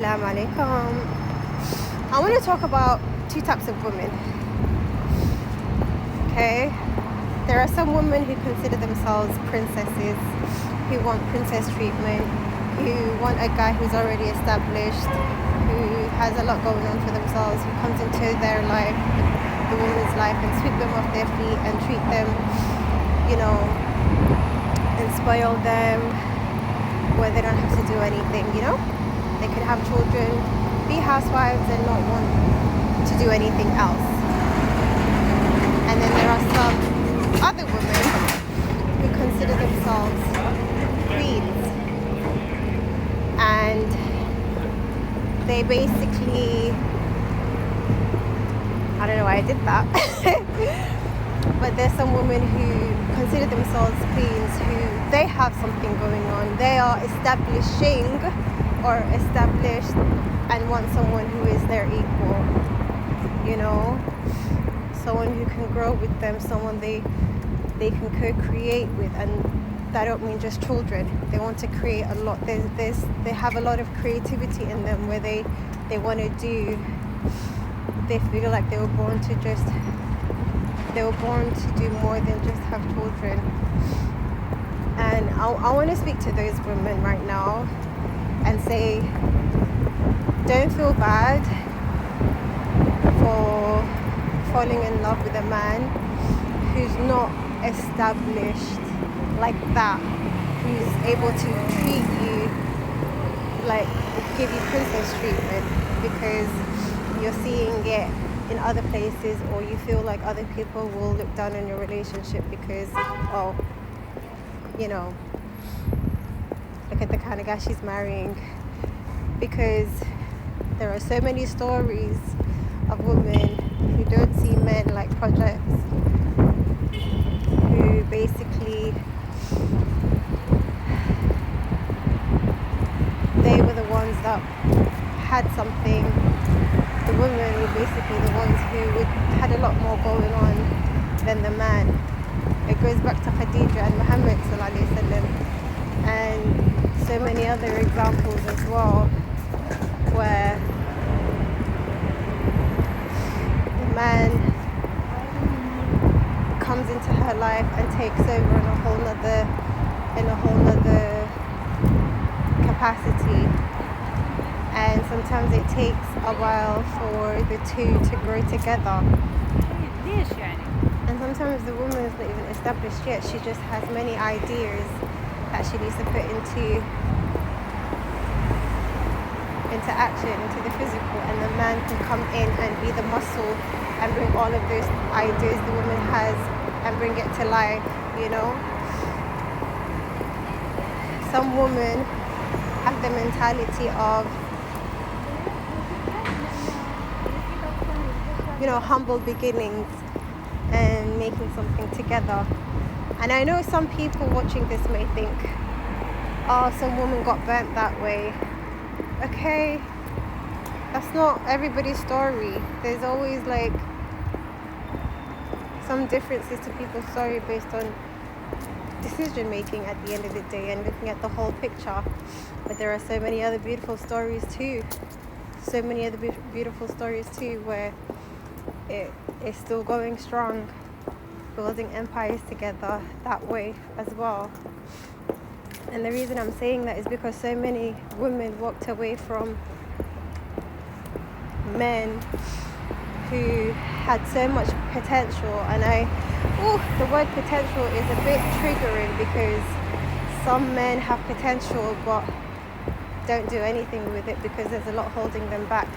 Assalamu alaikum. I want to talk about two types of women. Okay, there are some women who consider themselves princesses, who want princess treatment, who want a guy who's already established, who has a lot going on for themselves, who comes into their life, the woman's life, and sweep them off their feet and treat them, you know, and spoil them, where they don't have to do anything, you know? They could have children, be housewives, and not want to do anything else. And then there are some other women who consider themselves queens. And they basically, I don't know why I did that. But there's some women who consider themselves queens who they have something going on. They are establishing or established and want someone who is their equal, you know, someone who can grow with them, someone they can co-create with. And I don't mean just children. They want to create a lot. They have a lot of creativity in them where they want to do. They feel like they were born to do more than just have children. And I want to speak to those women right now and say, don't feel bad for falling in love with a man who's not established like that, who's able to treat you like, give you princess treatment because you're seeing it in other places, or you feel like other people will look down on your relationship because, oh, you know, look at the kind of guy she's marrying. Because there are so many stories of women who don't see men like projects, who basically, they were the ones that had something. The women were basically the ones who had a lot more going on than the man. It goes back to Khadija and Muhammad sallallahu alaihi wasallam, and so many other examples as well, where the man comes into her life and takes over in a whole nother capacity. And sometimes it takes a while for the two to grow together. And sometimes the woman is not even established yet. She just has many ideas that she needs to put into action, into the physical, and the man can come in and be the muscle and bring all of those ideas the woman has and bring it to life, you know. Some women have the mentality of, you know, humble beginnings and making something together. And I know some people watching this may think, oh, some woman got burnt that way. Okay, that's not everybody's story. There's always like some differences to people's story based on decision making at the end of the day and looking at the whole picture. But there are so many other beautiful stories too. So many other beautiful stories too, where it is still going strong, building empires together that way as well. And the reason I'm saying that is because so many women walked away from men who had so much potential. And the word potential is a bit triggering because some men have potential but don't do anything with it because there's a lot holding them back.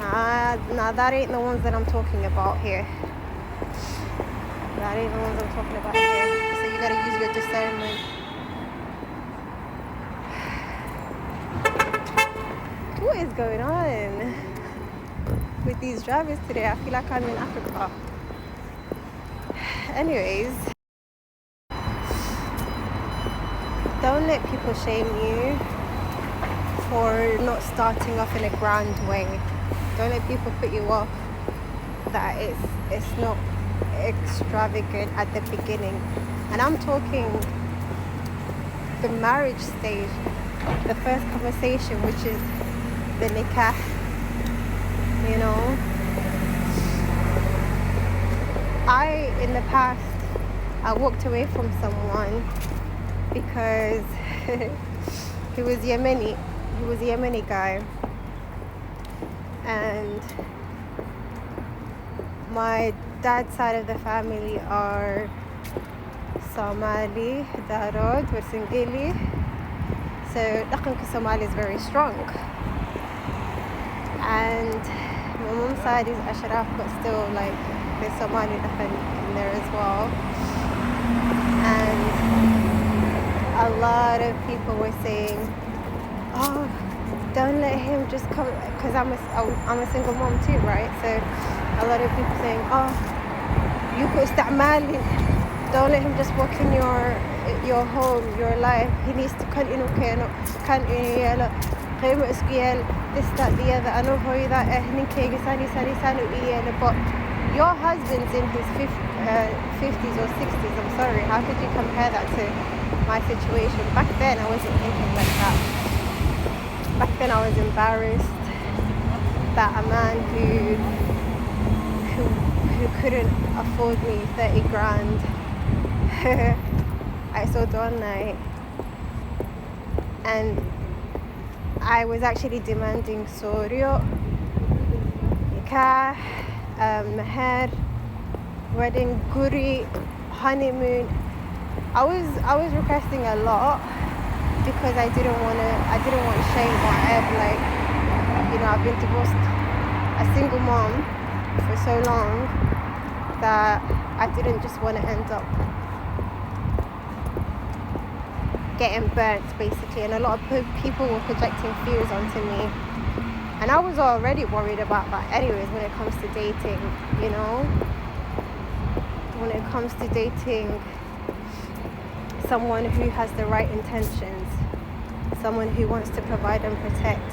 Now that ain't the ones that I'm talking about here. That ain't the ones I'm talking about here. So you gotta use your discernment. What is going on with these drivers today? I feel like I'm in Africa. Anyways, don't let people shame you for not starting off in a grand way. Don't let people put you off that it's not extravagant at the beginning. And I'm talking the marriage stage. the first conversation, which is the nikah, you know. In the past, I walked away from someone because he was Yemeni. He was a Yemeni guy. And my dad's side of the family are Somali, Darod, Warsingili. So Dhaqanka Somali is very strong. And my mom's side is Ashraf, but still like there's Somali Dhaqan in there as well. And a lot of people were saying, oh, don't let him just come, because I'm a single mom too, right? So a lot of people saying, oh, you could استعمال, don't let him just walk in your home, your life. He needs to continue this, that, the other. I know how that but your husband's in his 50s or 60s. I'm sorry, how could you compare that to my situation? Back then I wasn't thinking like that. Back then I was embarrassed that a man who couldn't afford me 30 grand I saw one night, and I was actually demanding Sorio, nikah, meher, wedding, guri, honeymoon. I was requesting a lot because I didn't want shame or ebb. Like, you know, I've been divorced, a single mom for so long that I didn't just want to end up getting burnt, basically. And a lot of people were projecting fears onto me, and I was already worried about that anyways when it comes to dating, you know. When it comes to dating someone who has the right intentions, someone who wants to provide and protect,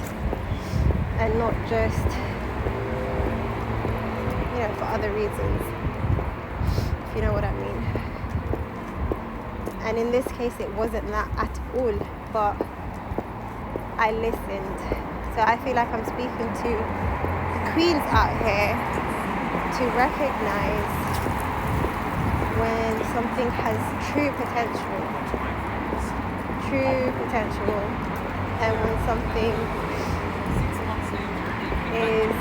and not just, you know, for other reasons, if you know what I mean. And in this case it wasn't that at all, but I listened. So I feel like I'm speaking to the queens out here to recognize when something has true potential, and when something is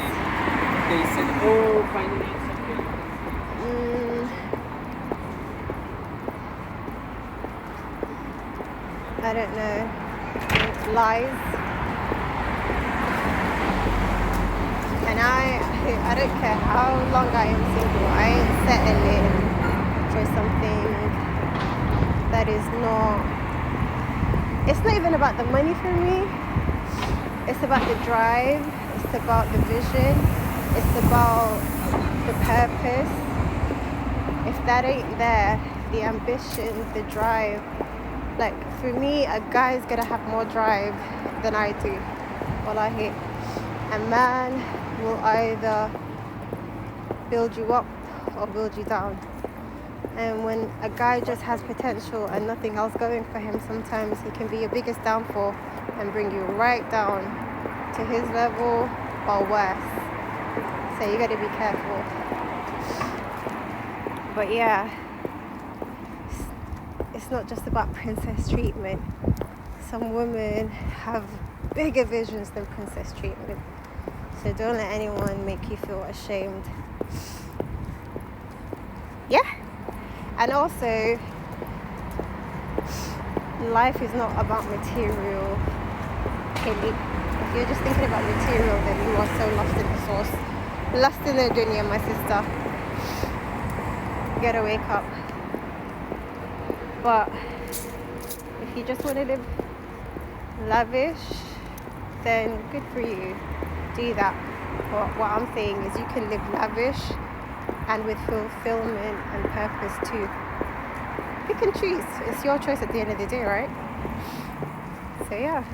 I don't know, lies. And I don't care how long I am single, I ain't settling for something that is not, it's not even about the money for me. It's about the drive, it's about the vision, it's about the purpose. If that ain't there, the ambition, the drive, like for me, a guy's gonna have more drive than I do. Wallahi. A man will either build you up or build you down. And when a guy just has potential and nothing else going for him, sometimes he can be your biggest downfall and bring you right down to his level or worse. So you gotta be careful. But yeah, it's not just about princess treatment. Some women have bigger visions than princess treatment. So don't let anyone make you feel ashamed. Yeah. And also, life is not about material. If you're just thinking about material, then you are so lost in the source. Lost in the dunya, my sister. You gotta wake up. But if you just want to live lavish, then good for you. Do that. But what I'm saying is you can live lavish and with fulfillment and purpose too. Pick and choose. It's your choice at the end of the day, right? So yeah.